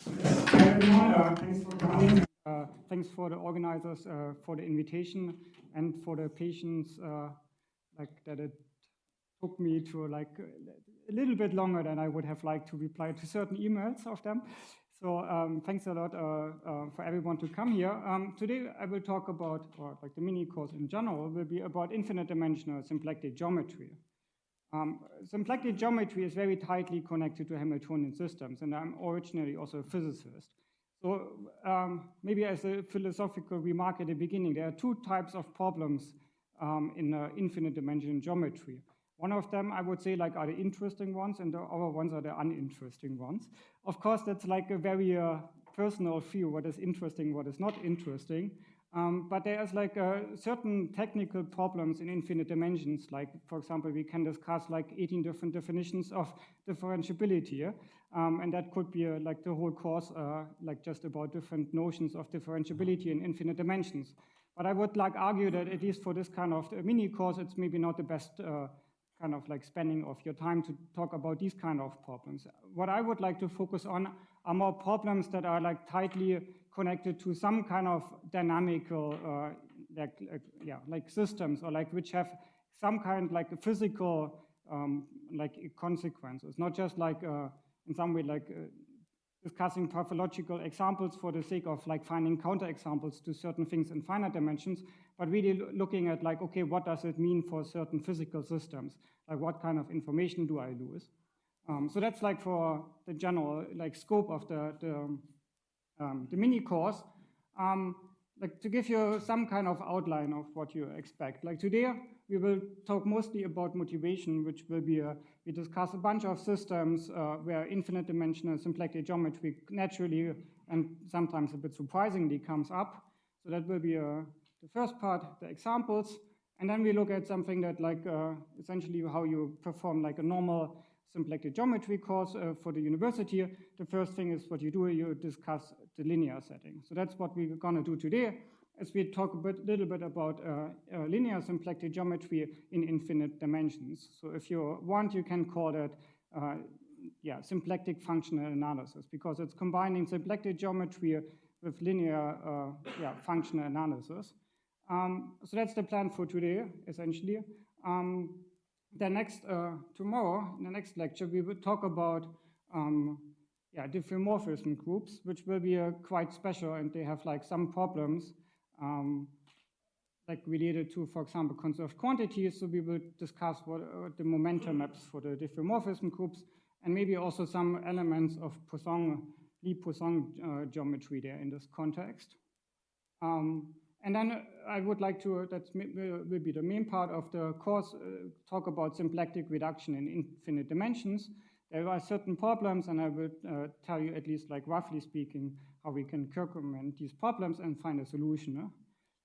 Thanks for coming. Thanks for the organizers for the invitation and for the patience that it took me to a little bit longer than I would have liked to reply to certain emails of them. So thanks a lot for everyone to come here. Today I will talk about, or the mini course in general, will be about infinite dimensional symplectic geometry. Symplectic geometry is very tightly connected to Hamiltonian systems, and I'm originally also a physicist. So maybe as a philosophical remark at the beginning, there are two types of problems in infinite dimensional geometry. One of them, I would say, are the interesting ones, and the other ones are the uninteresting ones. Of course, that's a very personal view, what is interesting, what is not interesting. But there's certain technical problems in infinite dimensions. For example, we can discuss 18 different definitions of differentiability. And that could be the whole course, just about different notions of differentiability in infinite dimensions. But I would argue that at least for this kind of mini course, it's maybe not the best kind of spending of your time to talk about these kind of problems. What I would like to focus on are more problems that are tightly connected to some kind of dynamical systems, or which have some kind physical consequences, not just in some way discussing pathological examples for the sake of finding counterexamples to certain things in finite dimensions, but really looking at okay, what does it mean for certain physical systems? What kind of information do I lose? So that's for the general scope of the mini course. To give you some kind of outline of what you expect. Today, we will talk mostly about motivation, which will be, we discuss a bunch of systems where infinite dimensional symplectic geometry naturally and sometimes a bit surprisingly comes up. So that will be the first part, the examples. And then we look at something that essentially how you perform a normal symplectic geometry course for the university. The first thing is what you do, you discuss the linear setting. So that's what we're gonna do today, as we talk a little bit about linear symplectic geometry in infinite dimensions. So if you want, you can call that symplectic functional analysis, because it's combining symplectic geometry with linear functional analysis. So that's the plan for today, essentially. Tomorrow, in the next lecture, we will talk about diffeomorphism groups, which will be quite special, and they have some problems related to, for example, conserved quantities. So we will discuss what the momentum maps for the diffeomorphism groups, and maybe also some elements of Lie-Poisson geometry there in this context. And then I would like to, that will be the main part of the course, talk about symplectic reduction in infinite dimensions. There are certain problems, and I will tell you at least roughly speaking how we can circumvent these problems and find a solution.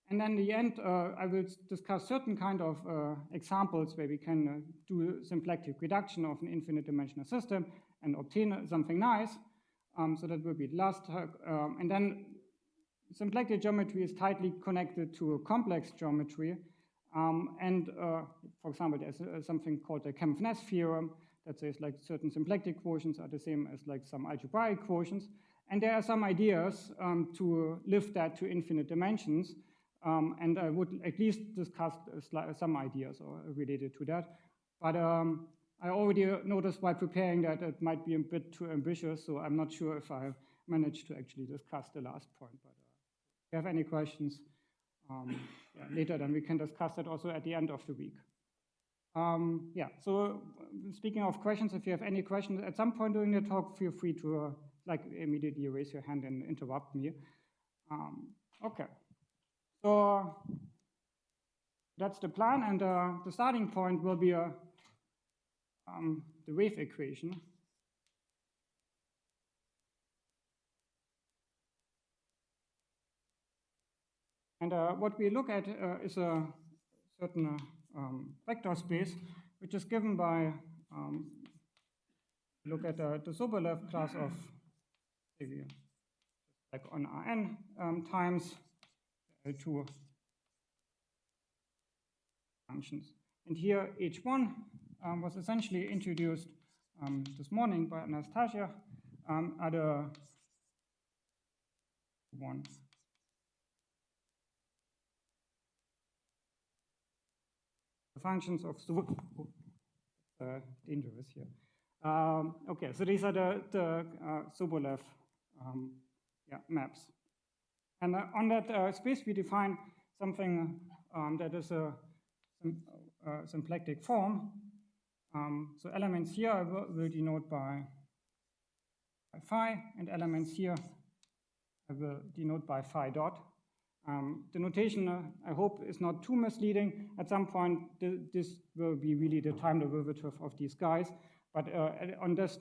And then in the end, I will discuss certain kind of examples where we can do symplectic reduction of an infinite dimensional system and obtain something nice. So that will be the last talk. And then symplectic geometry is tightly connected to complex geometry. For example, there's something called the Kempf-Ness theorem that says certain symplectic quotients are the same as some algebraic quotients. And there are some ideas to lift that to infinite dimensions. And I would at least discuss some ideas related to that. But I already noticed while preparing that it might be a bit too ambitious, so I'm not sure if I managed to actually discuss the last point. But if you have any questions later, then we can discuss that also at the end of the week. So speaking of questions, if you have any questions at some point during the talk, feel free to immediately raise your hand and interrupt me. Okay, so that's the plan, and the starting point will be the wave equation. And what we look at is a certain vector space, which is given by, look at the Sobolev class of, on Rn times L2 functions. And here H1 was essentially introduced this morning by Anastasia, are the 1. The functions of dangerous here. Okay, so these are the Sobolev maps. And on that space, we define something that is a symplectic form. So elements here will denote by phi, and elements here I will denote by phi dot. The notation, I hope, is not too misleading. At some point, this will be really the time derivative of these guys. But on this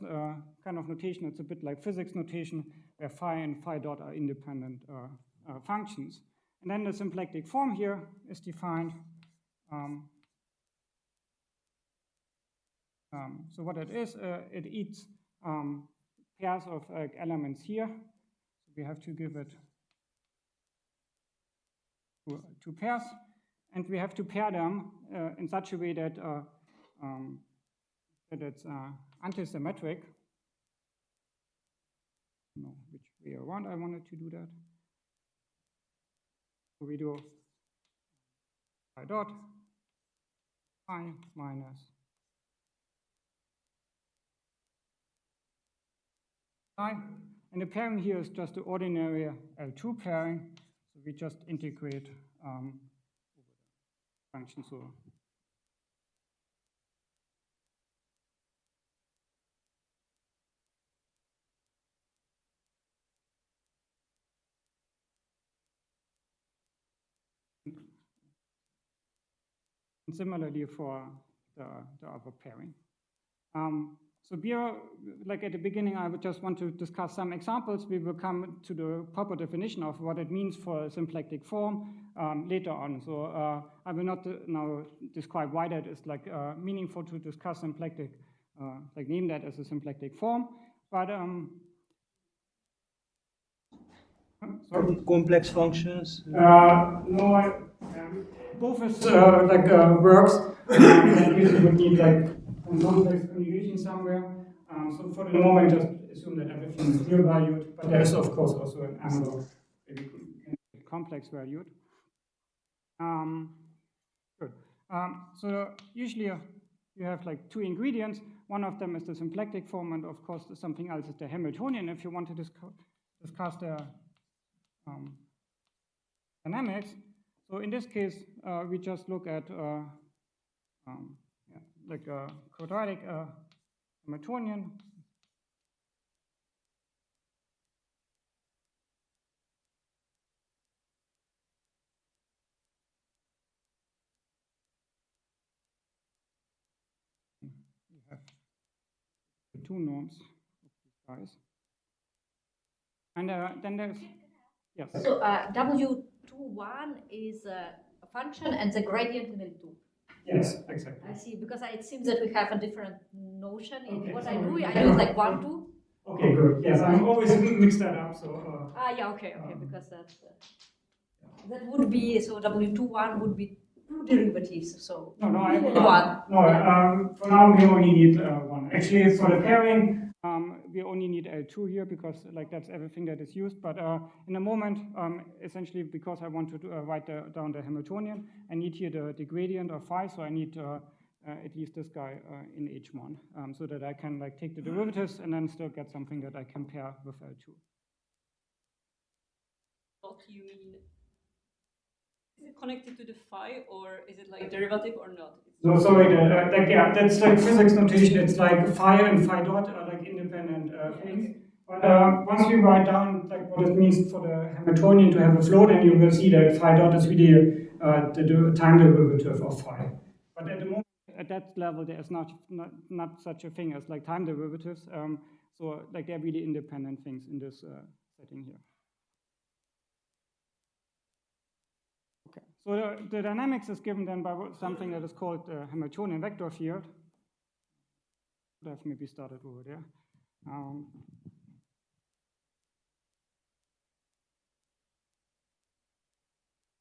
kind of notation, it's a bit like physics notation, where phi and phi dot are independent functions. And then the symplectic form here is defined. So what it is, it eats pairs of elements here. So we have to give it two pairs, and we have to pair them in such a way that it's antisymmetric. I don't know which way around I wanted to do that. So we do phi dot phi minus phi, and the pairing here is just the ordinary L2 pairing. So we just integrate over the function. So and similarly for the other pairing. So here, like at the beginning, I would just want to discuss some examples. We will come to the proper definition of what it means for a symplectic form later on. So I will not now describe why that is like meaningful to discuss symplectic, like name that as a symplectic form. But sorry? Complex functions? No, both is like works. You would need like a complex conjugation somewhere. So for the moment, just assume that everything is real valued, but there is of course also an analog, complex valued. Good. So usually you have like two ingredients. One of them is the symplectic form, and of course something else is the Hamiltonian. If you want to discuss the dynamics. So in this case, we just look at like a quadratic Hamiltonian. We have the two norms of these guys. And then there's, yes. So W21 is a function and the gradient in L2. Yes, exactly. I see, because it seems that we have a different notion in what I do. Yeah. I use like 1, 2. Okay, good. Yes, I'm always mixed that up. So. Yeah, okay, because that's that would be, so W21 would be two derivatives. So no, one. No, for now we only need one. Actually, for the pairing, we only need L2 here because like that's everything that is used. But in a moment, essentially because I want to write down the Hamiltonian, I need here the gradient of phi. So I need at least this guy in H1, so that I can like take the derivatives and then still get something that I can pair with L2. What do you mean? Is it connected to the phi, or is it like derivative or not? No, sorry, like yeah, that's like physics notation. It's like phi and phi dot are like independent things. But once we write down like what it means for the Hamiltonian to have a float, and you will see that phi dot is really the time derivative of phi. But at the moment, at that level, there is not such a thing as like time derivatives. So like they're really independent things in this setting here. Okay, so the dynamics is given then by something that is called the Hamiltonian vector field. I've maybe started over there.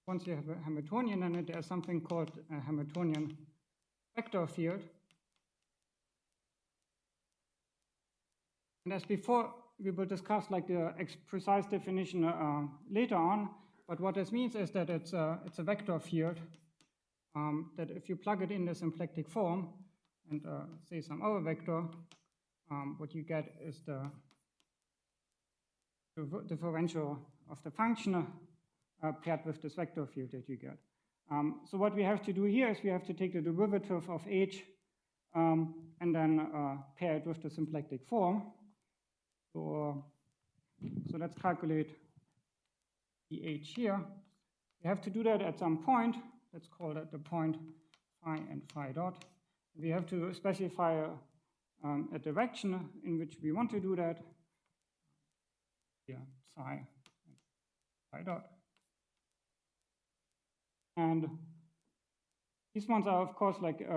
Once you have a Hamiltonian, then there's something called a Hamiltonian vector field. And as before, we will discuss like the precise definition later on. But what this means is that it's a vector field that if you plug it in the symplectic form and say some other vector, what you get is the differential of the function paired with this vector field that you get. So what we have to do here is we have to take the derivative of h and then pair it with the symplectic form. So let's calculate the h here. We have to do that at some point. Let's call that the point phi and phi dot. We have to specify a direction in which we want to do that. Here, psi and phi dot. And these ones are, of course, like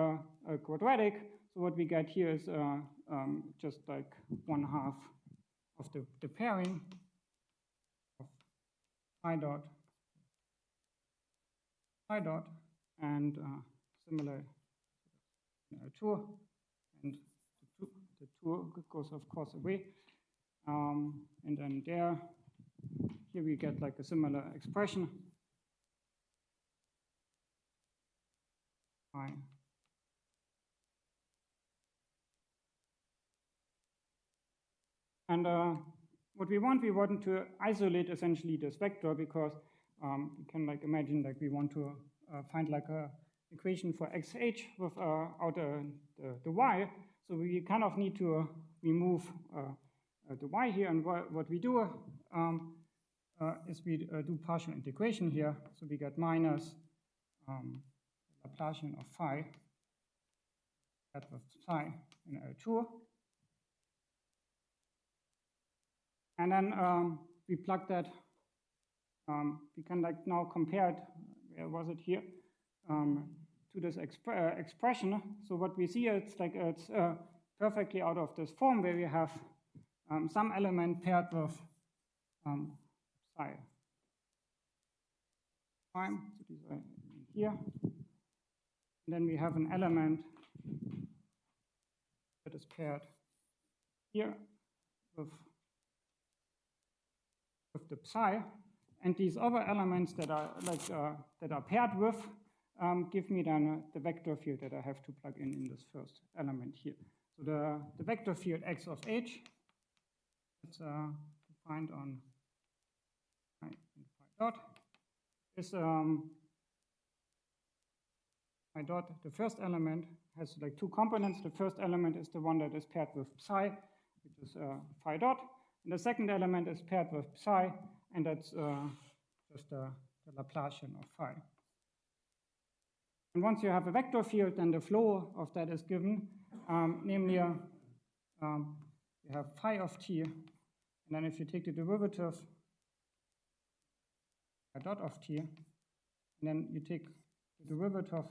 quadratic. So what we get here is just like 1/2 of the pairing of phi dot, and similar tour, and the tour goes, of course, away. And then here we get like a similar expression. And what we want to isolate essentially this vector, because you can like imagine like we want to find like a equation for xh without the y. So we kind of need to remove the y here, and what we do is we do partial integration here. So we get minus Laplacian of phi, that with psi in L2. And then we plug that, we can like now compare it, where was it here, to this expression. So what we see, it's like it's perfectly out of this form where we have some element paired with psi prime. So these are here. And then we have an element that is paired here with the psi, and these other elements that are like that are paired with give me then the vector field that I have to plug in this first element here. So the vector field x of h, it's defined on phi and phi dot, is phi dot. The first element has like two components. The first element is the one that is paired with psi, which is phi dot. And the second element is paired with psi, and that's just the Laplacian of phi. And once you have a vector field, then the flow of that is given. Namely, you have phi of t, and then if you take the derivative phi dot of t, and then you take the derivative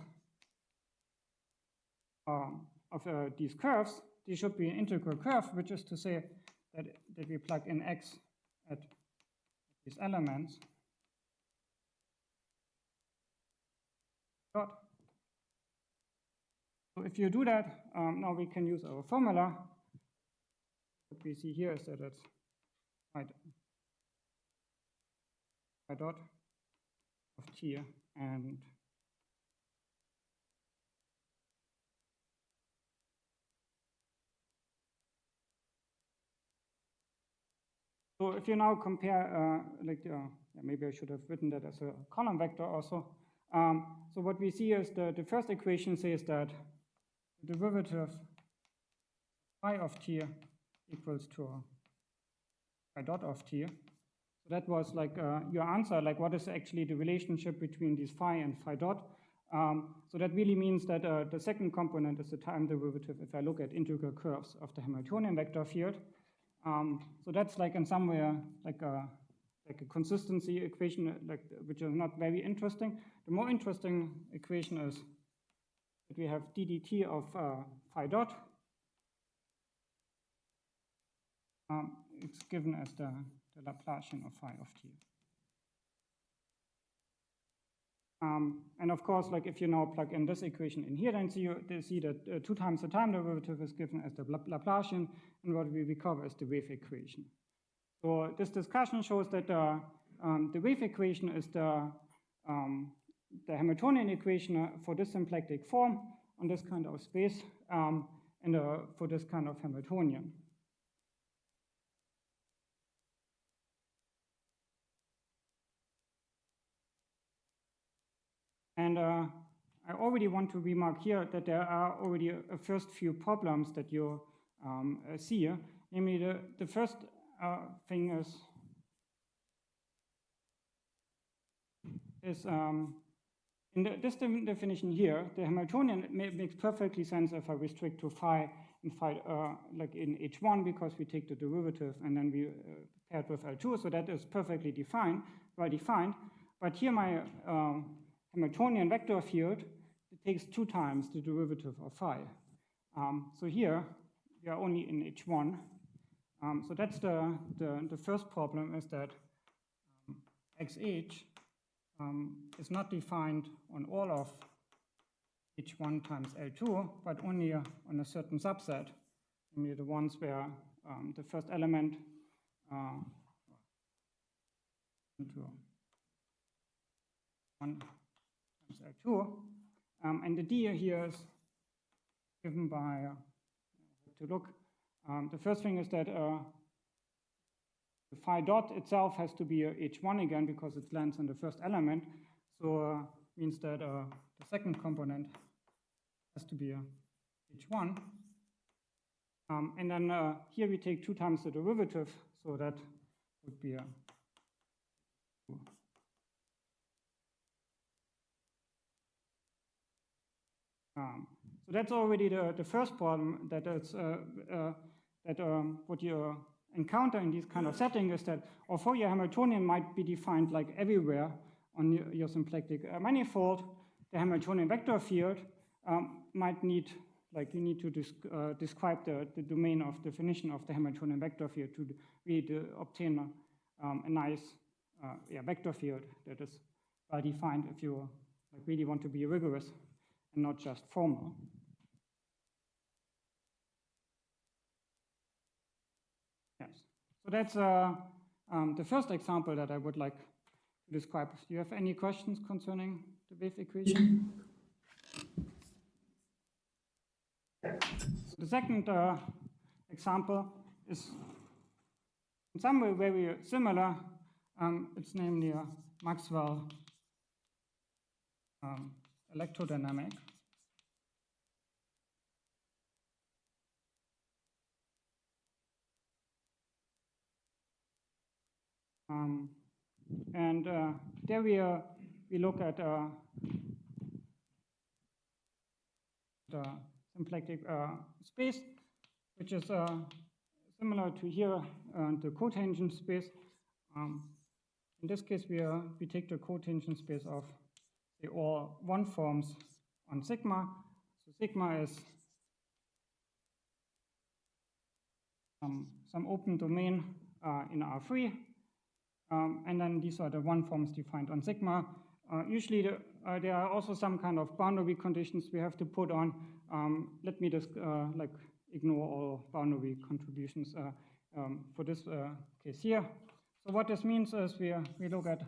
of these curves, these should be an integral curve, which is to say that we plug in x at these elements. Dot. So if you do that, now we can use our formula. What we see here is that it's phi dot of t, and so if you now compare, maybe I should have written that as a column vector also. So what we see is the first equation says that the derivative phi of t equals to phi dot of t. So that was like your answer, like what is actually the relationship between these phi and phi dot. So that really means that the second component is the time derivative if I look at integral curves of the Hamiltonian vector field. So that's like in some way like a consistency equation, which is not very interesting. The more interesting equation is that we have ddt of phi dot. It's given as the Laplacian of phi of t. And of course, like if you now plug in this equation in here, then you see that 2 times the time derivative is given as the Laplacian, and what we recover is the wave equation. So this discussion shows that the wave equation is the Hamiltonian equation for this symplectic form on this kind of space and for this kind of Hamiltonian. And I already want to remark here that there are already a first few problems that you see here. Namely, the first thing is in this definition here, the Hamiltonian makes perfectly sense if I restrict to phi and phi like in H1 because we take the derivative and then we pair it with L2. So that is perfectly well defined. But here my Hamiltonian vector field, it takes 2 times the derivative of phi. So here we are only in H1. So that's the first problem, is that XH is not defined on all of H1 times L2, but only on a certain subset, namely the ones where the first element into 1 times L2, and the D here is given by, to look, the first thing is that the phi dot itself has to be H1 again because it lands on the first element. So means that the second component has to be H1. And then here we take 2 times the derivative, so that would be so that's already the first problem, that it's what you encounter in these kind of settings is that although your Hamiltonian might be defined like everywhere on your symplectic manifold, the Hamiltonian vector field might need, like you need to describe the domain of definition of the Hamiltonian vector field to really obtain a nice vector field that is well defined if you really want to be rigorous and not just formal. Yes, so that's the first example that I would like to describe. Do you have any questions concerning the wave equation? So the second example is in some way very similar. It's namely Maxwell electrodynamic. And there we look at the symplectic space, which is similar to here, the cotangent space. In this case, we take the cotangent space of the all one forms on sigma. So sigma is some open domain in R3. And then these are the one forms defined on sigma. Usually there are also some kind of boundary conditions we have to put on. Let me just like ignore all boundary contributions for this case here. So what this means is we look at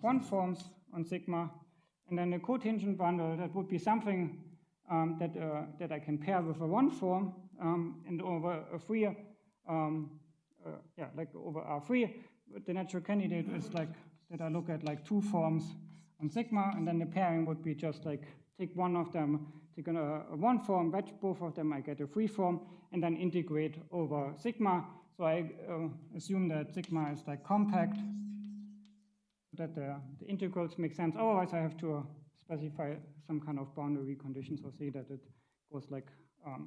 one forms on sigma, and then the cotangent bundle, that would be something that I can pair with a one form, and over a free, like over R3. The natural candidate is like that I look at like 2 forms on sigma, and then the pairing would be just like take one of them, take a one form, batch both of them, I get a free form, and then integrate over sigma. So I assume that sigma is like compact, so that the integrals make sense. Otherwise, I have to specify some kind of boundary conditions or say that it goes like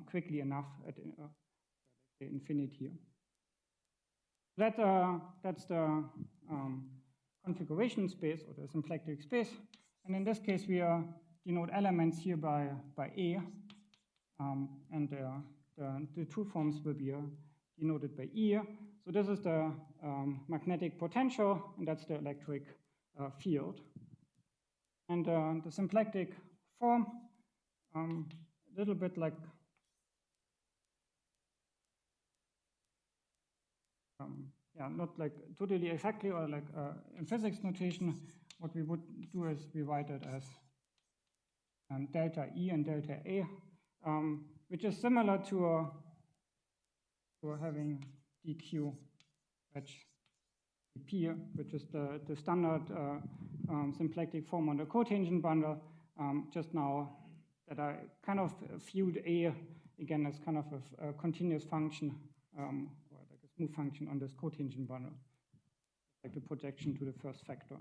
quickly enough at the infinity. That's the configuration space or the symplectic space. And in this case, we denote elements here by A. And the 2 forms will be denoted by E. So this is the magnetic potential, and that's the electric field. And the symplectic form, a little bit like yeah, not like totally exactly or like in physics notation, what we would do is we write it as delta E and delta A, which is similar to having dq wedge dp, which is the standard symplectic form on the cotangent bundle. Just now that I kind of viewed A again as kind of a continuous function or like a smooth function on this cotangent bundle, like the projection to the first factor.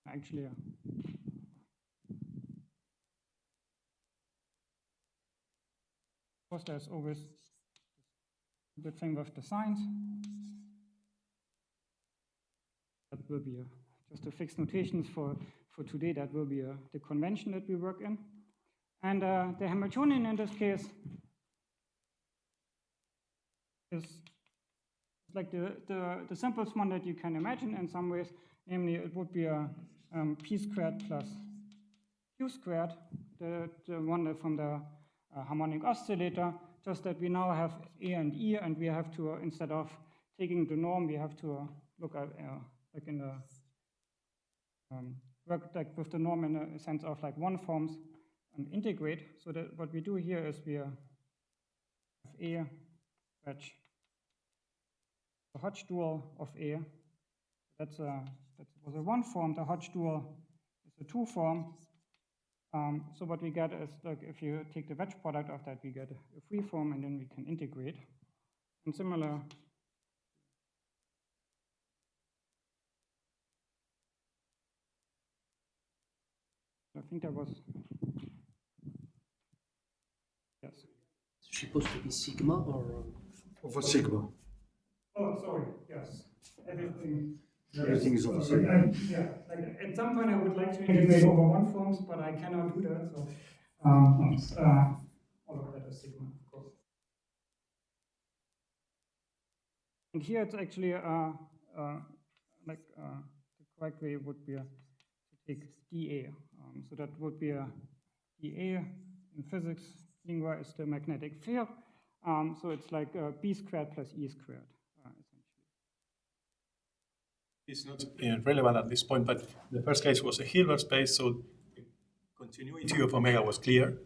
Actually, of course, there's always the thing with the signs. That will be just a fixed notations for today. That will be the convention that we work in. And the Hamiltonian in this case is like the simplest one that you can imagine in some ways. Namely, it would be a p squared plus q squared, the one from the harmonic oscillator, just that we now have A and E, and we have to, instead of taking the norm, we have to look at like in the work like with the norm in a sense of like one forms and integrate. So that what we do here is we have A wedge the Hodge dual of A. That was a one form. The Hodge dual is a two form. So what we get is, like, if you take the wedge product of that, we get a free form, and then we can integrate. And similar, I think that was, yes. It's supposed to be sigma or? Over sigma. Oh, sorry, yes. Everything is over sigma. Yeah, like at some point I would like to integrate over one forms, but I cannot do that. So all of that is sigma, of course. And here it's actually like the correct way would be to take dA. So that would be a dA in physics lingua is the magnetic field. So it's like b squared plus e squared. It's not relevant at this point, but the first case was a Hilbert space, so the continuity of omega was clear.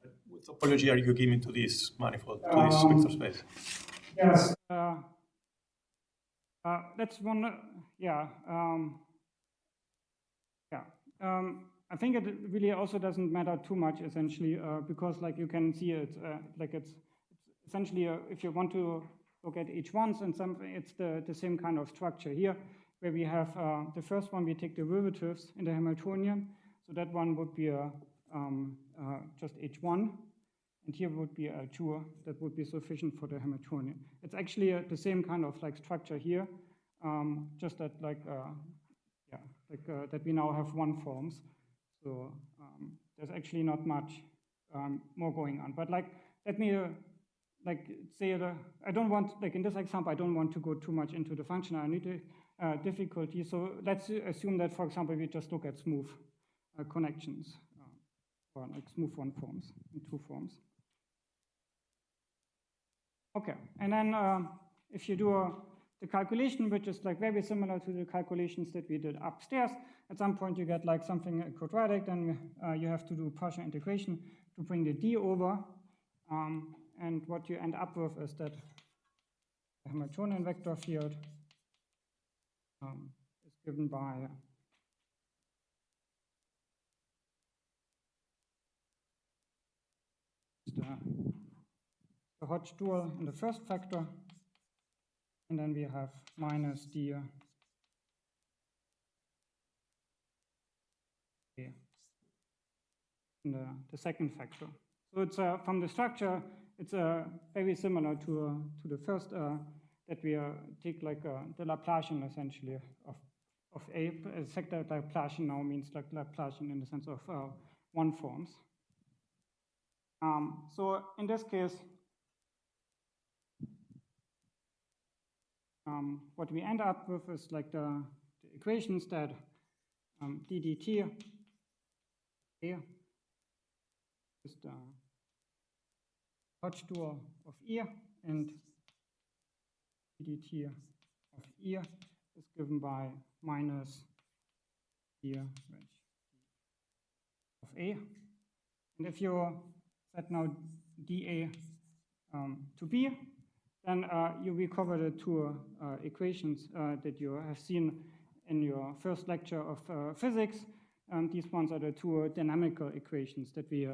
But what topology are you giving to this manifold, to this vector space? Yes, that's one. I think it really also doesn't matter too much, essentially, because like you can see it, like it's essentially if you want to look at H1s and something, it's the same kind of structure here, where we have the first one, we take derivatives in the Hamiltonian. So that one would be just H1. And here would be L2 that would be sufficient for the Hamiltonian. It's actually the same kind of like structure here, just that like, that we now have one forms. So there's actually not much more going on. But like, let me like say I don't want, like in this example, I don't want to go too much into the functionality difficulty. So let's assume that, for example, we just look at smooth connections or like smooth one forms in two forms. Okay, and then if you do the calculation, which is like very similar to the calculations that we did upstairs, at some point you get like something quadratic, then you have to do partial integration to bring the d over. And what you end up with is that the Hamiltonian vector field is given by the Hodge dual in the first factor, and then we have minus d in the second factor. So it's from the structure, it's very similar to the first that we take like the Laplacian essentially of A. Sector Laplacian now means like Laplacian in the sense of one forms. So in this case, what we end up with is like the equations that d dt A is the Hodge dual of E, and dt of E is given by minus E of A. And if you set now dA to B, then you recover the two equations that you have seen in your first lecture of physics. These ones are the two dynamical equations that we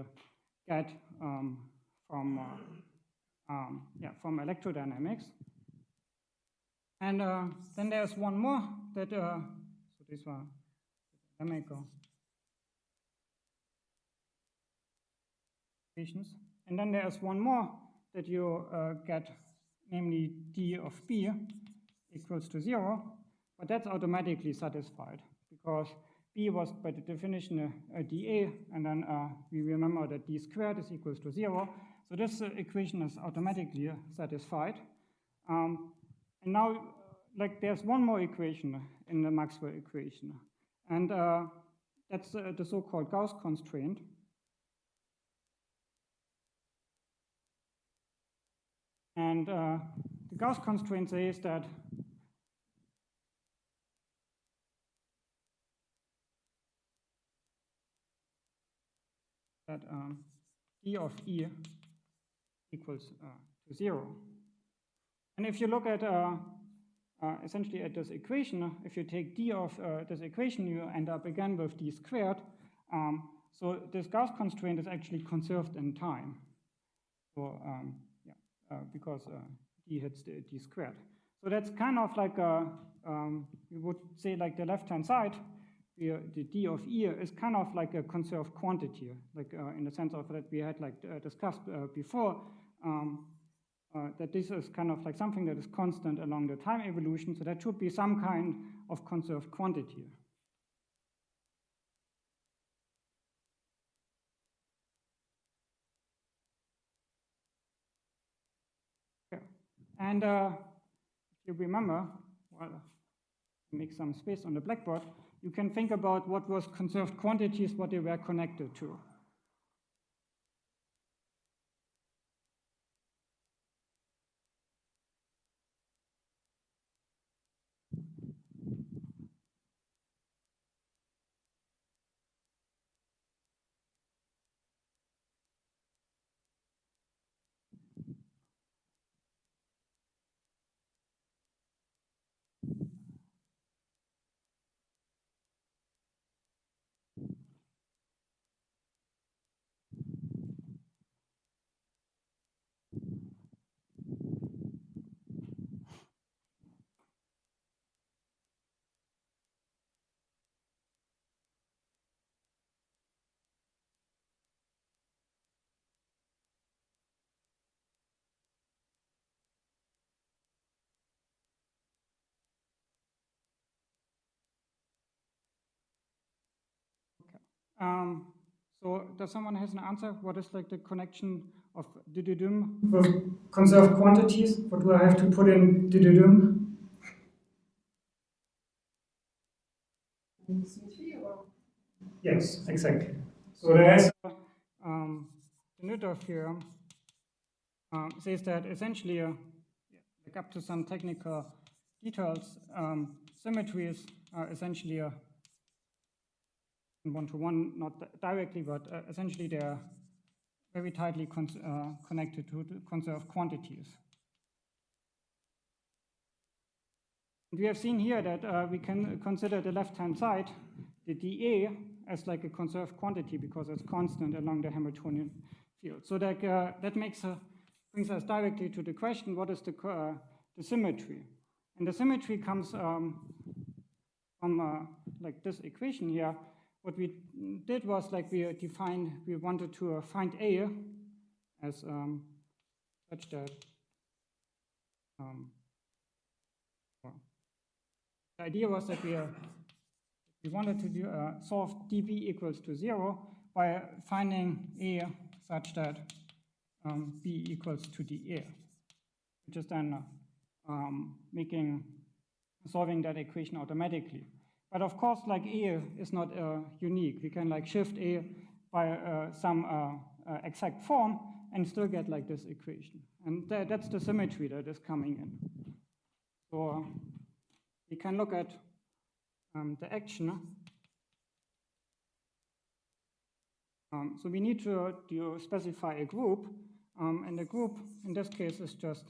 get from electrodynamics. And then there's one more that, so these were dynamical equations. And then there's one more that you get, namely d of b equals to 0, but that's automatically satisfied because b was by the definition a dA, and then we remember that d squared is equals to 0. So this equation is automatically satisfied. And now, like, there's one more equation in the Maxwell equation, and that's the so-called Gauss constraint. And the Gauss constraint says that d of E equals to 0. And if you look at essentially at this equation, if you take d of this equation, you end up again with d squared. So this Gauss constraint is actually conserved in time. So because d hits the d squared. So that's kind of like we would say like the left-hand side, the d of E is kind of like a conserved quantity, like in the sense of that we had like discussed before, that this is kind of like something that is constant along the time evolution, so that should be some kind of conserved quantity. And if you remember, well, make some space on the blackboard, you can think about what was conserved quantities, what they were connected to. So does someone has an answer? What is like the connection of didydum with conserved quantities? What do I have to put in didydum? Yes, exactly. So there is the Noether theorem says that essentially, like up to some technical details, symmetries are essentially one-to-one, not directly, but essentially they're very tightly connected to the conserved quantities. And we have seen here that we can consider the left-hand side, the dA, as like a conserved quantity because it's constant along the Hamiltonian field. So that brings us directly to the question: what is the symmetry? And the symmetry comes from like this equation here. What we did was like we wanted to find A as such that the idea was that we wanted to solve dB equals to 0 by finding A such that B equals to dA, which is then solving that equation automatically. But of course, like A is not unique. We can like shift A by some exact form and still get like this equation. And that's the symmetry that is coming in. So we can look at the action. So we need to specify a group, and the group in this case is just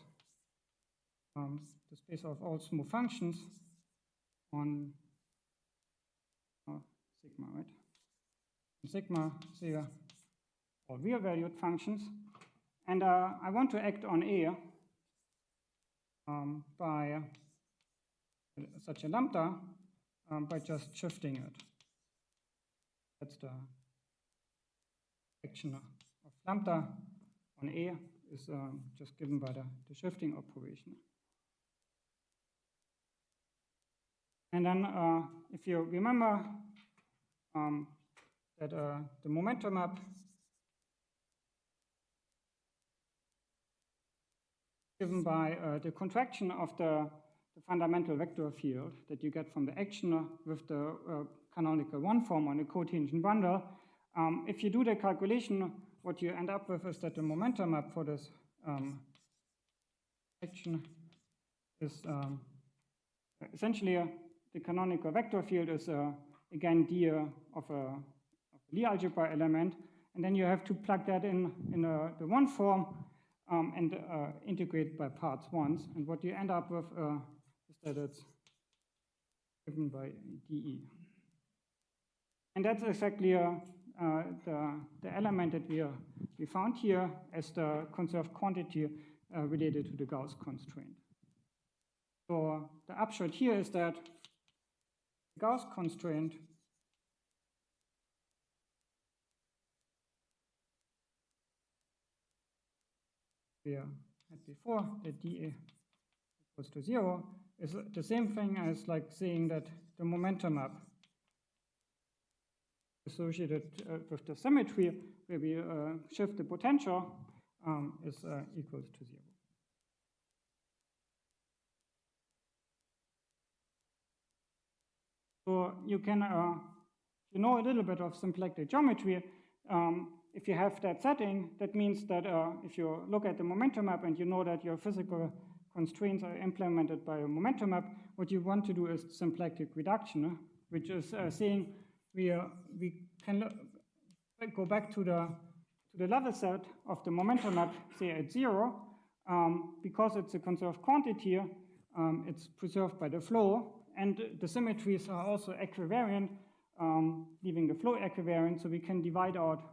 the space of all smooth functions on sigma, right? And sigma is here all real-valued functions, and I want to act on A by such a lambda by just shifting it. That's the action of lambda on A is just given by the shifting operation. And then if you remember that the momentum map given by the contraction of the fundamental vector field that you get from the action with the canonical one form on the cotangent bundle. If you do the calculation, what you end up with is that the momentum map for this action is essentially the canonical vector field is again d of a Lie algebra element, and then you have to plug that in the one form and integrate by parts once. And what you end up with is that it's given by dE. And that's exactly the element that we found here as the conserved quantity related to the Gauss constraint. So the upshot here is that the Gauss constraint we had before, that dA equals to 0, is the same thing as like saying that the momentum map associated with the symmetry, where we shift the potential, is equals to 0. So you can, you know a little bit of symplectic geometry. If you have that setting, that means that if you look at the momentum map and you know that your physical constraints are implemented by a momentum map, what you want to do is symplectic reduction, which is saying we can go back to the level set of the momentum map, say at 0, because it's a conserved quantity. It's preserved by the flow, and the symmetries are also equivariant, leaving the flow equivariant, so we can divide out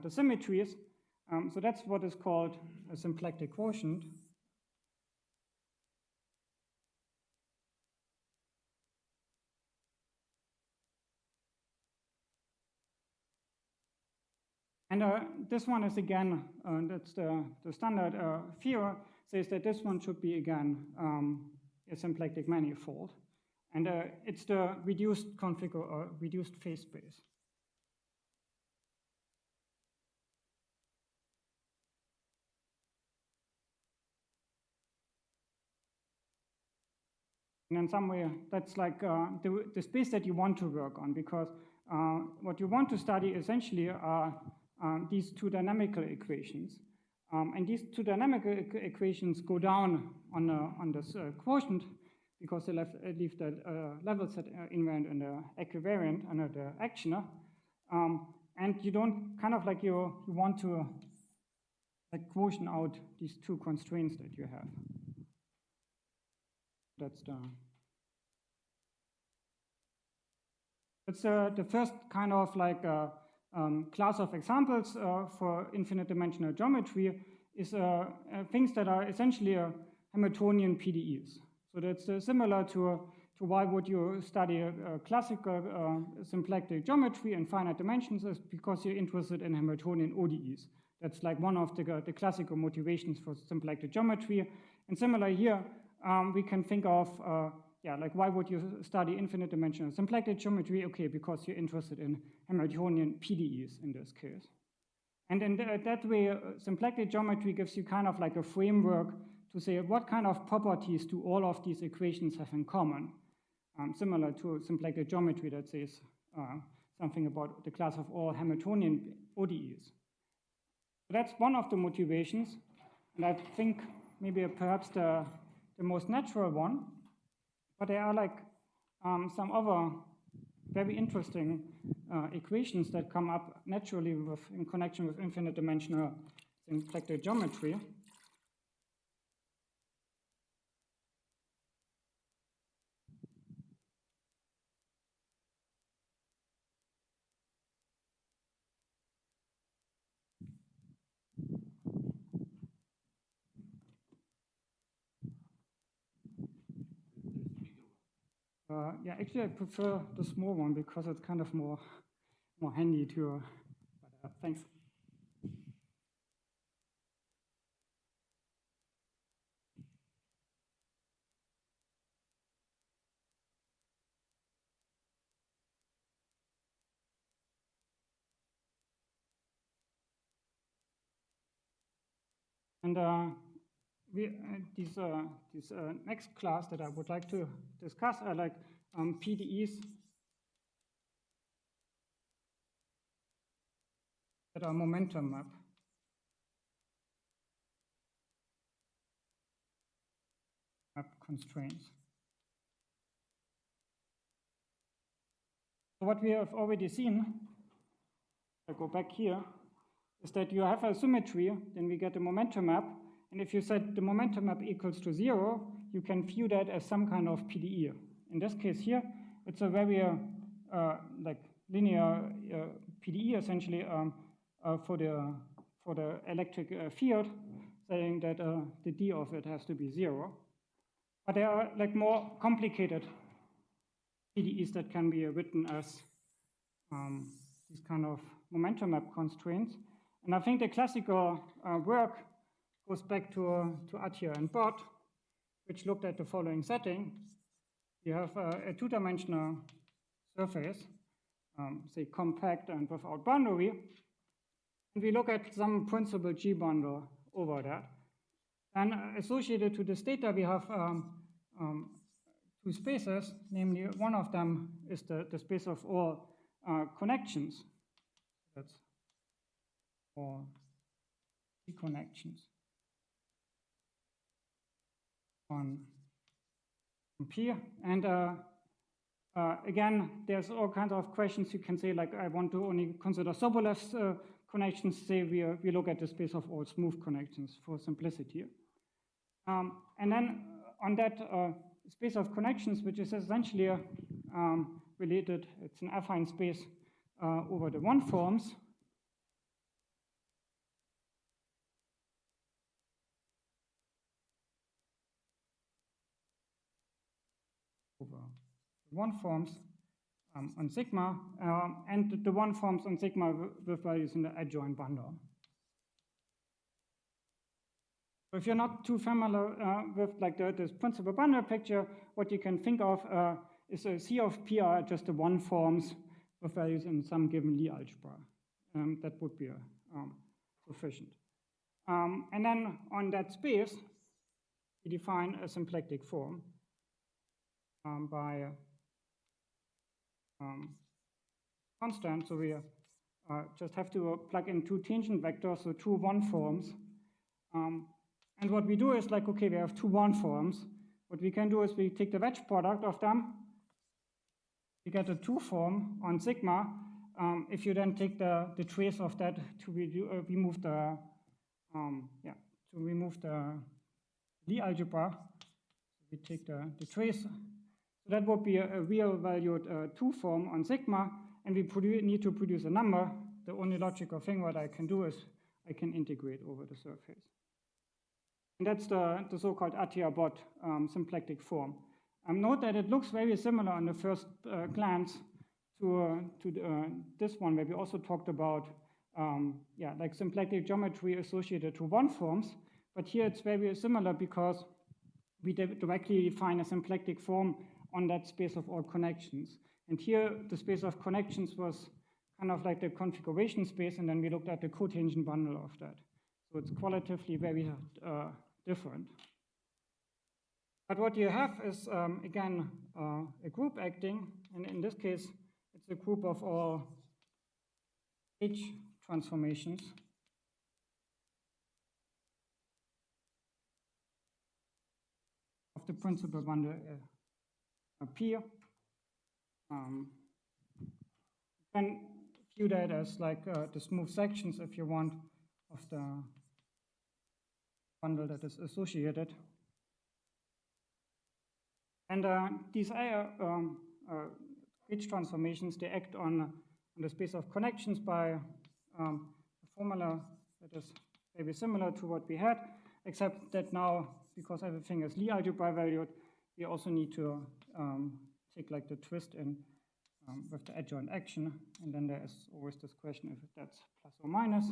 the symmetries. So that's what is called a symplectic quotient. And this one is again, that's the standard theorem, says that this one should be again a symplectic manifold. And it's the reduced configure or reduced phase space. And in some way, that's like the space that you want to work on, because what you want to study essentially are these two dynamical equations. And these two dynamical equations go down on this quotient, because they leave the level set invariant and the equivariant under the actioner. And you don't kind of like you want to like quotient out these two constraints that you have. That's the first kind of like class of examples for infinite dimensional geometry is things that are essentially Hamiltonian PDEs. So that's similar to why would you study classical symplectic geometry in finite dimensions, is because you're interested in Hamiltonian ODEs. That's like one of the classical motivations for symplectic geometry. And similar here, we can think of, like why would you study infinite dimensional symplectic geometry? Okay, because you're interested in Hamiltonian PDEs in this case. And in that way, symplectic geometry gives you kind of like a framework to say what kind of properties do all of these equations have in common. Similar to symplectic geometry that says something about the class of all Hamiltonian ODEs. So that's one of the motivations. And I think maybe perhaps the most natural one, but there are like some other very interesting equations that come up naturally in connection with infinite dimensional symplectic geometry. Yeah, actually, I prefer the small one because it's kind of more handy to. But, thanks. And this next class that I would like to discuss are like PDEs that are momentum map constraints. So what we have already seen, I go back here, is that you have a symmetry, then we get a momentum map, and if you set the momentum map equals to 0, you can view that as some kind of PDE. In this case here, it's a very like linear PDE essentially for the electric field, saying that the d of it has to be 0. But there are like more complicated PDEs that can be written as these kind of momentum map constraints. And I think the classical work goes back to Attia and Bott, which looked at the following setting. You have a two-dimensional surface, say compact and without boundary, and we look at some principal G bundle over that. And associated to this data, we have two spaces, namely one of them is the space of all connections. That's all G connections on P. And again, there's all kinds of questions you can say, like I want to only consider Sobolev's connections. Say we look at the space of all smooth connections for simplicity. And then on that space of connections, which is essentially related, it's an affine space over the one forms. Over one forms on sigma, and the one forms on sigma with values in the adjoint bundle. So if you're not too familiar with like this principal bundle picture, what you can think of is a C of P are just the one forms with values in some given Lie algebra. That would be sufficient. And then on that space, we define a symplectic form by constant. So we just have to plug in two tangent vectors, so two one forms. And what we do is like, okay, we have two one forms. What we can do is we take the wedge product of them. We get a two form on sigma. If you then take the trace of that to remove the Lie algebra, we take the trace. So that would be a real valued two form on sigma, and we need to produce a number. The only logical thing what I can do is I can integrate over the surface. And that's the so-called Attia-Bott symplectic form. Note that it looks very similar on the first glance to this one, where we also talked about like symplectic geometry associated to one forms. But here it's very similar because we directly define a symplectic form on that space of all connections. And here the space of connections was kind of like the configuration space, and then we looked at the cotangent bundle of that. So it's qualitatively very different. But what you have is, again, a group acting, and in this case, it's a group of all H transformations. the principal bundle P. You can view that as like the smooth sections, if you want, of the bundle that is associated. And these H transformations, they act on the space of connections by a formula that is maybe similar to what we had, except that now, because everything is Lie algebra valued, we also need to take like the twist in with the adjoint action, and then there is always this question if that's plus or minus.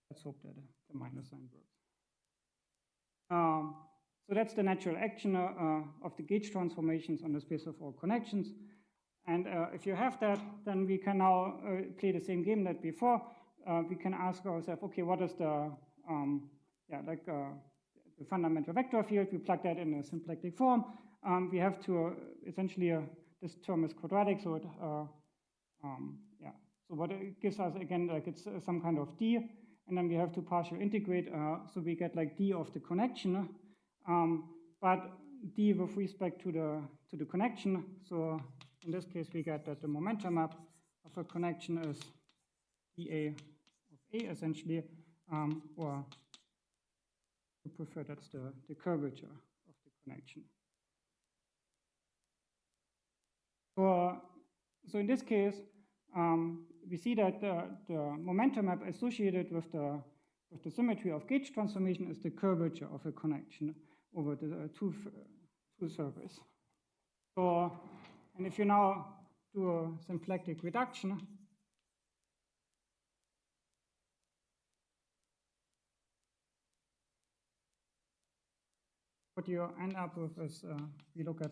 Let's hope that the minus sign works. So that's the natural action of the gauge transformations on the space of all connections. And if you have that, then we can now play the same game that before. We can ask ourselves, okay, what is the the fundamental vector field? We plug that in a symplectic form. We have to essentially this term is quadratic, so it So what it gives us again, like it's some kind of d, and then we have to partial integrate, so we get like d of the connection, but d with respect to the connection. So in this case, we get that the momentum map of a connection is dA of A essentially, or to prefer that's the curvature of the connection. So in this case, we see that the momentum map associated with the symmetry of gauge transformation is the curvature of a connection over the two surface. So, and if you now do a symplectic reduction, what you end up with is we look at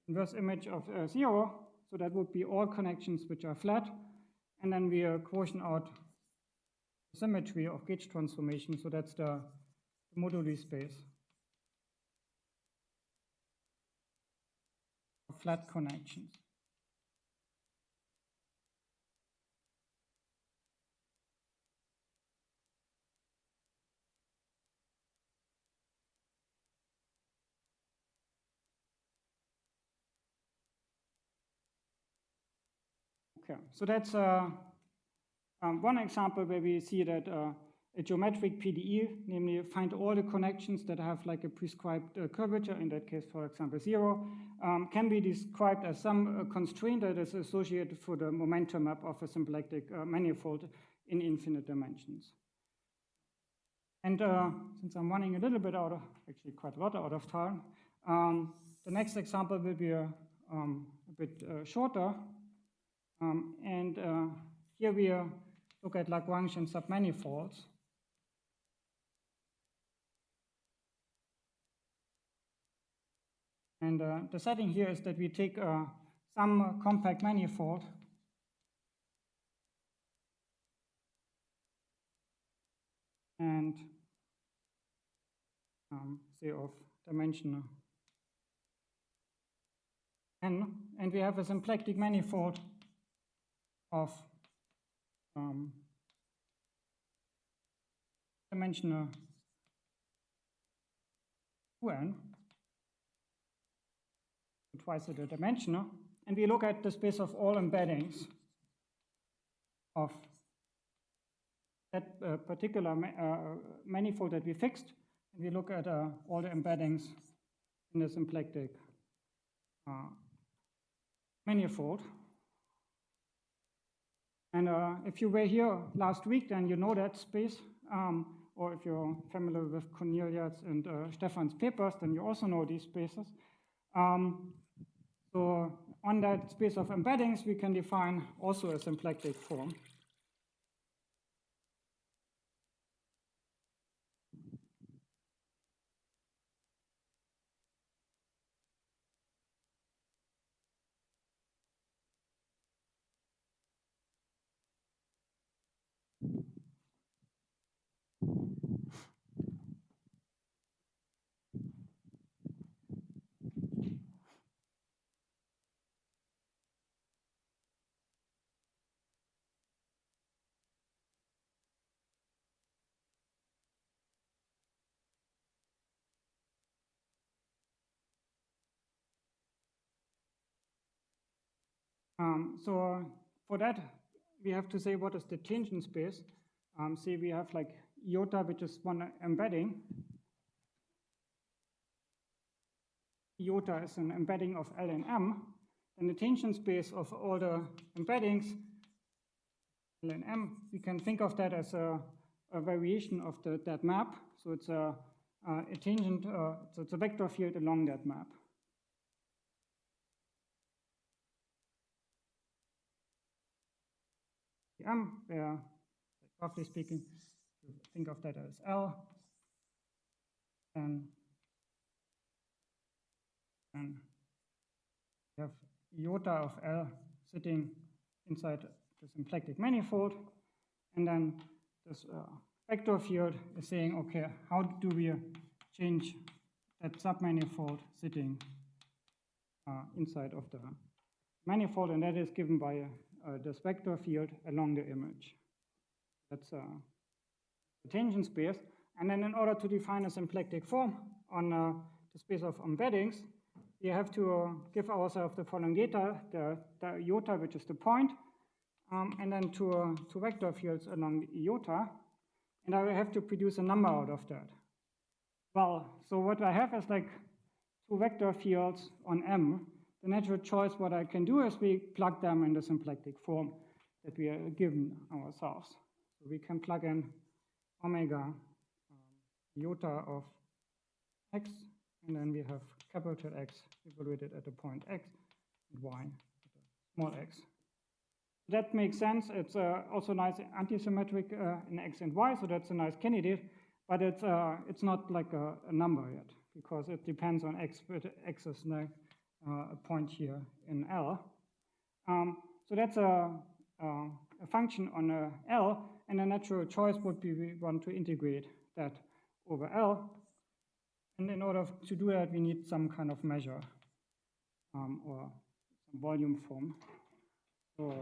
inverse image of 0. So that would be all connections which are flat. And then we quotient out the symmetry of gauge transformation. So that's the moduli space of flat connections. Okay, so that's one example where we see that a geometric PDE, namely find all the connections that have like a prescribed curvature, in that case, for example, 0, can be described as some constraint that is associated for the momentum map of a symplectic manifold in infinite dimensions. And since I'm running a little bit out of, actually quite a lot out of time, the next example will be a bit shorter. Here we look at Lagrangian submanifolds. And the setting here is that we take some compact manifold and say of dimension n, and we have a symplectic manifold of dimension 2n, twice the dimensional, and we look at the space of all embeddings of that particular manifold that we fixed, and we look at all the embeddings in the symplectic manifold. And if you were here last week, then you know that space, or if you're familiar with Cornelius and Stefan's papers, then you also know these spaces. So on that space of embeddings, we can define also a symplectic form. So for that, we have to say what is the tangent space. Say we have like iota, which is one embedding. Iota is an embedding of L and M. Then the tangent space of all the embeddings, L and M, we can think of that as a variation of that map. So it's a tangent, so it's a vector field along that map. M, where, roughly speaking, you think of that as L, and you have iota of L sitting inside the symplectic manifold, and then this vector field is saying, okay, how do we change that submanifold sitting inside of the manifold, and that is given by this vector field along the image. That's the tangent space. And then in order to define a symplectic form on the space of embeddings, we have to give ourselves the following data, the iota, which is the point, and then two vector fields along the iota. And I will have to produce a number out of that. Well, so what I have is like two vector fields on M. The natural choice, what I can do is we plug them in the symplectic form that we are given ourselves. So we can plug in omega iota of x, and then we have capital X evaluated at the point x, and y at small x. That makes sense. It's also nice antisymmetric in x and y, so that's a nice candidate, but it's not like a number yet, because it depends on x, but x is like a point here in L. So that's a function on L, and a natural choice would be we want to integrate that over L. And in order to do that, we need some kind of measure or some volume form. So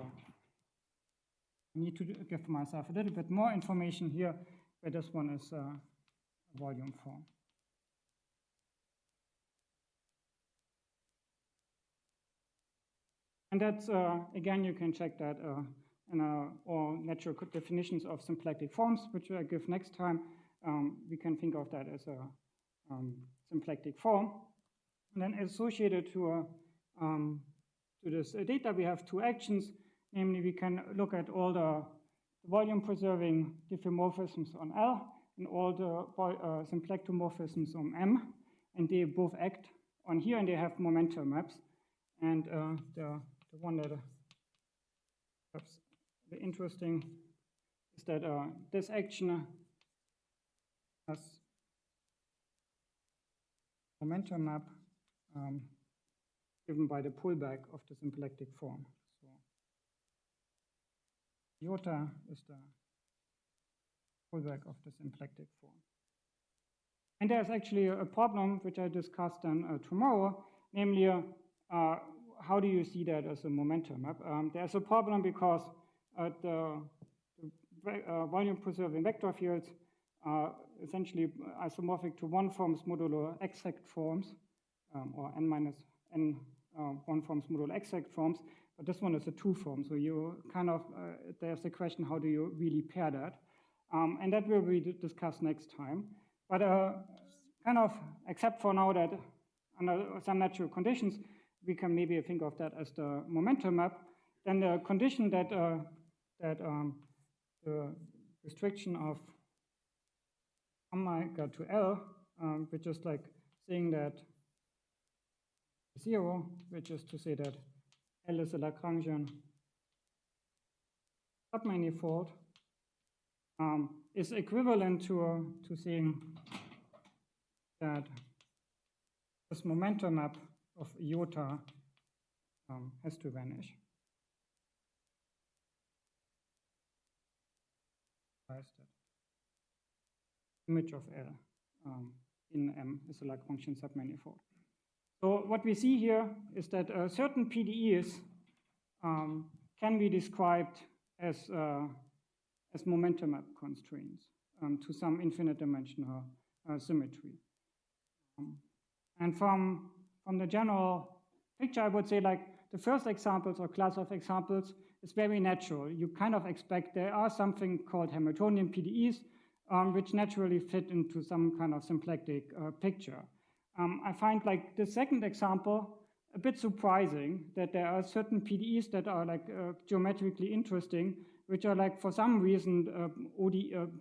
I need to give myself a little bit more information here, where this one is a volume form. And that's, again, you can check that in all natural definitions of symplectic forms, which I give next time. We can think of that as a symplectic form. And then associated to this data, we have two actions. Namely, we can look at all the volume-preserving diffeomorphisms on L and all the symplectomorphisms on M. And they both act on here, and they have momentum maps. And the one that perhaps the interesting is that this action has momentum map given by the pullback of the symplectic form. So iota is the pullback of the symplectic form. And there's actually a problem which I discussed then tomorrow, namely how do you see that as a momentum map? There's a problem because the volume-preserving vector fields are essentially isomorphic to one forms modulo exact forms, or n minus n one forms modulo exact forms, but this one is a two form. So you kind of, there's the question, how do you really pair that? And that will be discussed next time. But kind of, except for now that under some natural conditions, we can maybe think of that as the momentum map. Then the condition that the restriction of omega to L, which is like saying that 0, which is to say that L is a Lagrangian submanifold, is equivalent to saying that this momentum map of iota has to vanish. Image of L in M is a Lagrangian submanifold. So what we see here is that certain PDEs can be described as momentum map constraints to some infinite dimensional symmetry. And from the general picture, I would say like the first examples or class of examples is very natural. You kind of expect there are something called Hamiltonian PDEs, which naturally fit into some kind of symplectic picture. I find like the second example a bit surprising, that there are certain PDEs that are like geometrically interesting, which are like for some reason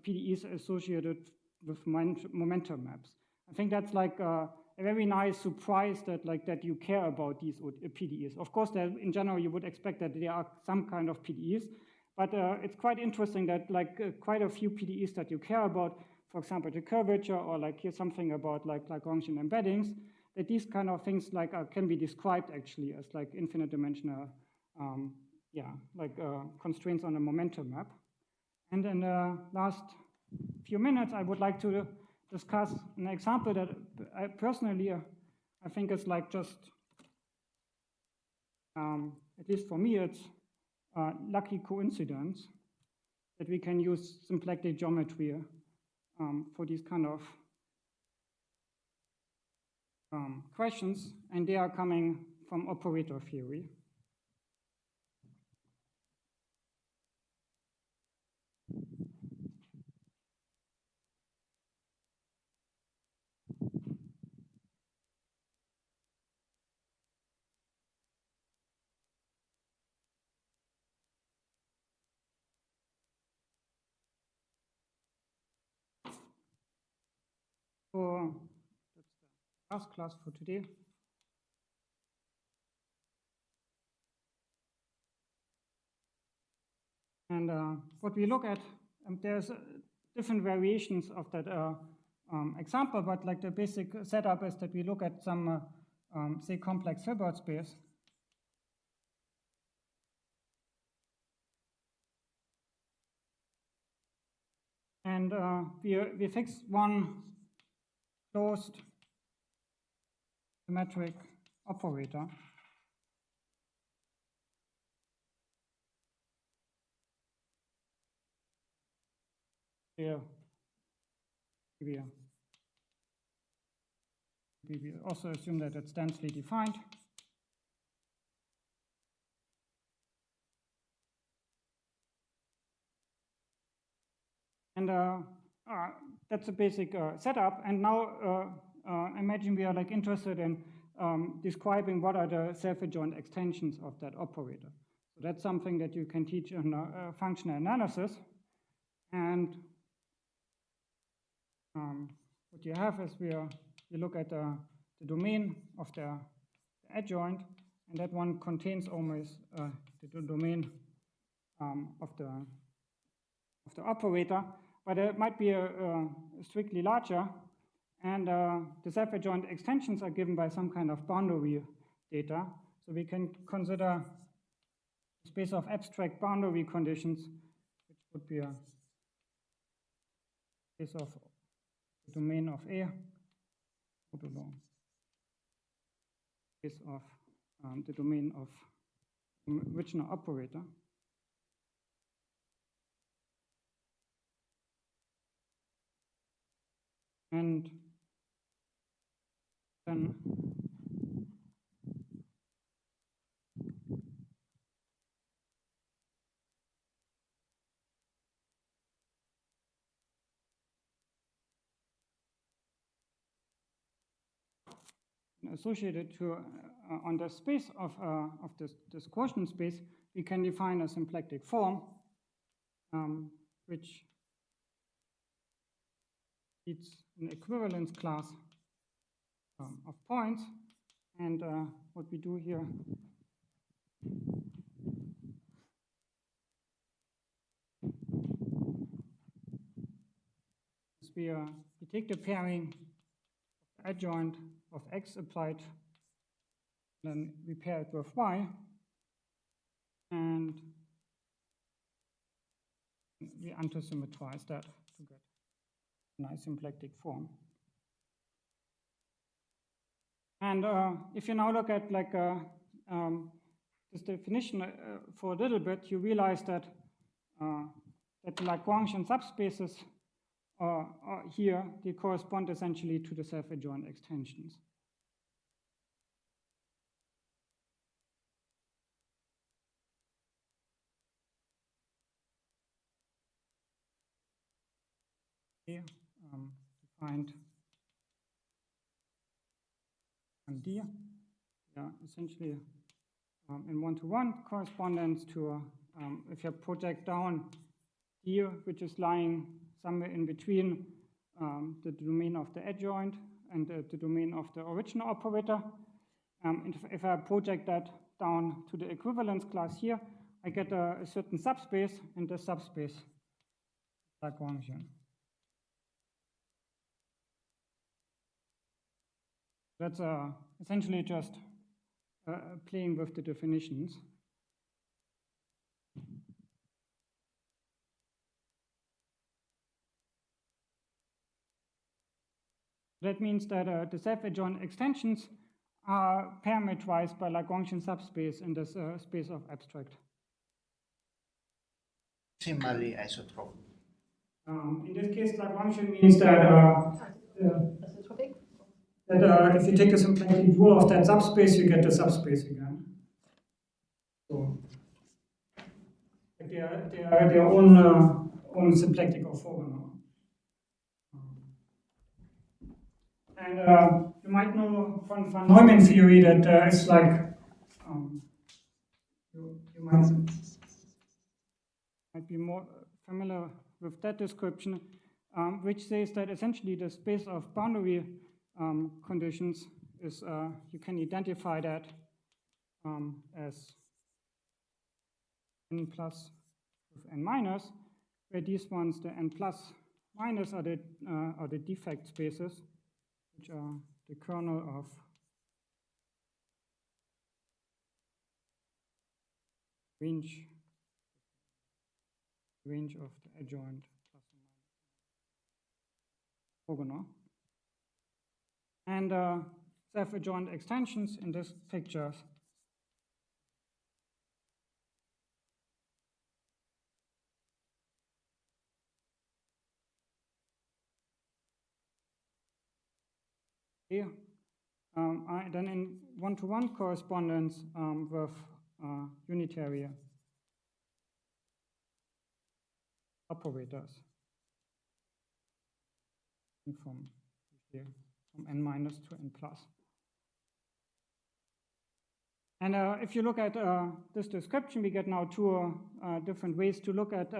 PDEs associated with momentum maps. I think that's like a very nice surprise that you care about these PDEs. Of course, in general you would expect that there are some kind of PDEs, but it's quite interesting that like quite a few PDEs that you care about, for example, the curvature, or like here's something about like Lagrangian embeddings, that these kind of things like can be described actually as like infinite dimensional, constraints on a momentum map. And in the last few minutes, I would like to discuss an example that I personally I think is like just, at least for me, it's a lucky coincidence that we can use symplectic geometry for these kind of questions, and they are coming from operator theory. So that's the last class for today. And what we look at, there's different variations of that example, but like the basic setup is that we look at some, say, complex Hilbert space. And we fix one closed symmetric operator. Here, we also assume that it's densely defined. And that's a basic setup. And now imagine we are like interested in describing what are the self-adjoint extensions of that operator. So that's something that you can teach in functional analysis. And what you have is you look at the domain of the adjoint, and that one contains almost the domain of the operator, but it might be strictly larger, and the self-adjoint extensions are given by some kind of boundary data. So we can consider a space of abstract boundary conditions, which would be a space of the domain of A, modulo space of the domain of original operator. And then associated to on the space of this quotient space, we can define a symplectic form, which it's an equivalence class of points. And what we do here is we take the pairing of adjoint of x applied, then we pair it with y, and we antisymmetrize that to get a nice symplectic form. And if you now look at like this definition for a little bit, you realize that that the Lagrangian subspaces here, they correspond essentially to the self-adjoint extensions. A defined on D. Yeah, essentially in one-to-one corresponds to if you project down D, which is lying somewhere in between the domain of the adjoint and the domain of the original operator. And if I project that down to the equivalence class here, I get a certain subspace, and the subspace is Lagrangian. That's essentially just playing with the definitions. That means that the self-adjoint extensions are parametrized by Lagrangian subspace in this space of abstract. Maximally isotropic. In this case, Lagrangian means that if you take a symplectic rule of that subspace, you get the subspace again. So they are their own symplectic orthogonal. And you might know from von Neumann theory that it's like you might be more familiar with that description, which says that essentially the space of boundary conditions is you can identify that as n plus with n minus, where these ones, the n plus minus, are the defect spaces, which are the kernel of range of the adjoint plus or minus orthogonal. And self-adjoint extensions in this picture here then in one-to-one correspondence with unitary operators from n minus to n plus. And if you look at this description, we get now two different ways to look at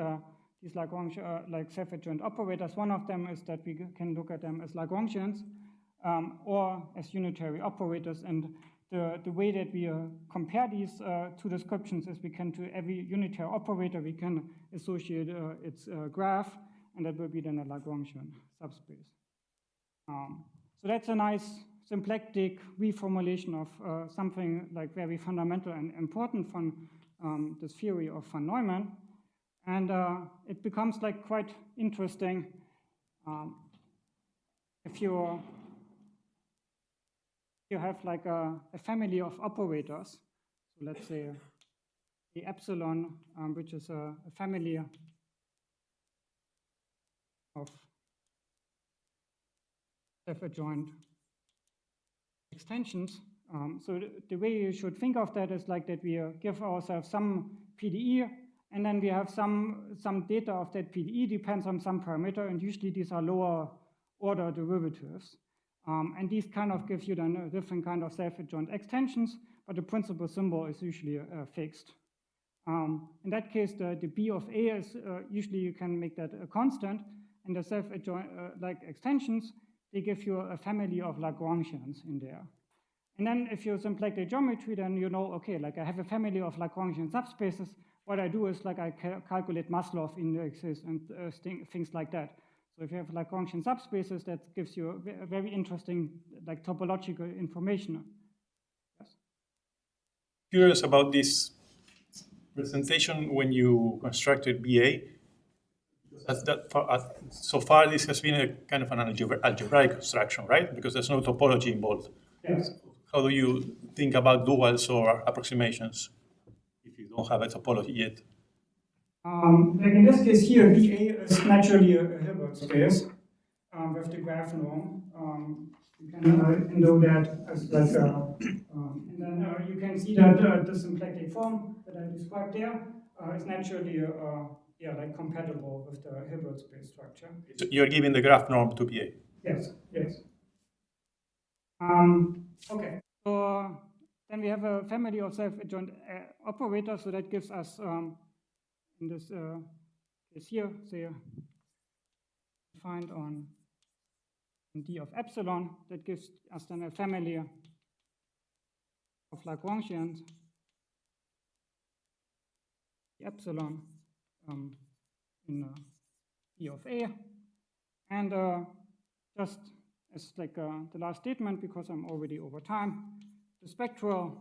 these Lagrange, like self-adjoint operators. One of them is that we can look at them as Lagrangians or as unitary operators. And the way that we compare these two descriptions is we can, to every unitary operator, we can associate its graph, and that will be then a Lagrangian subspace. So that's a nice symplectic reformulation of something like very fundamental and important from this theory of von Neumann. And it becomes like quite interesting if you have like a family of operators. So let's say the epsilon, which is a family of self-adjoint extensions. So the way you should think of that is like that we give ourselves some PDE, and then we have some data of that PDE depends on some parameter, and usually these are lower order derivatives. And these kind of give you then a different kind of self-adjoint extensions, but the principal symbol is usually fixed. In that case, the B of A is usually you can make that a constant, and the self-adjoint like extensions, they give you a family of Lagrangians in there. And then if you symplectic geometry, then you know, okay, like I have a family of Lagrangian subspaces. What I do is like I calculate Maslov indexes and things like that. So if you have Lagrangian subspaces, that gives you a very interesting like topological information. Yes? Curious about this presentation when you constructed BA. So far, this has been a kind of an algebraic construction, right? Because there's no topology involved. Yes. How do you think about duals or approximations if you don't have a topology yet? Like in this case here, BA is naturally a Hilbert space with the graph norm. You can know that as like, and then you can see that the symplectic form that I described there is naturally yeah, like compatible with the Hilbert space structure. So you're giving the graph norm to be A. Yes, yes. Okay, so then we have a family of self-adjoint operators, so that gives us, in this case here, say, defined on d of epsilon, that gives us then a family of Lagrangians, epsilon in E of A, and just as like the last statement, because I'm already over time, the spectral,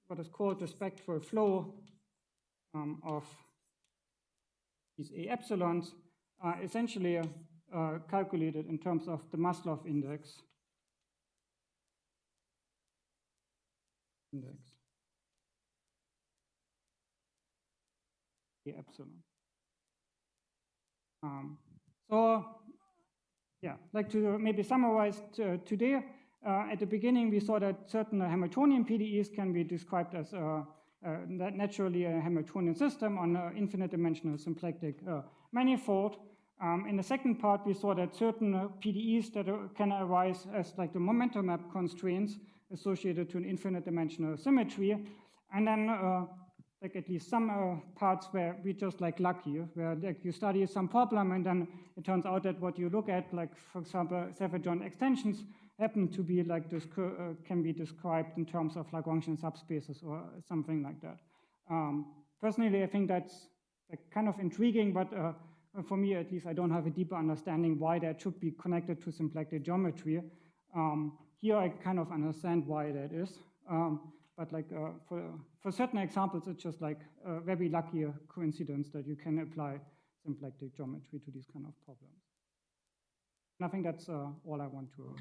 what is called the spectral flow of these A epsilons are essentially calculated in terms of the Maslov index. A epsilon. So, yeah, like to maybe summarize today, at the beginning we saw that certain Hamiltonian PDEs can be described as naturally a Hamiltonian system on an infinite dimensional symplectic manifold. In the second part, we saw that certain PDEs that can arise as like the momentum map constraints associated to an infinite dimensional symmetry. And then like at least some parts where we just like lucky, where like you study some problem and then it turns out that what you look at, like for example, self-adjoint extensions happen to be like this, can be described in terms of Lagrangian subspaces or something like that. Personally, I think that's like kind of intriguing, but for me at least, I don't have a deeper understanding why that should be connected to symplectic geometry. Here I kind of understand why that is. But like for certain examples, it's just like a very lucky coincidence that you can apply symplectic geometry to these kind of problems. And I think that's all I want to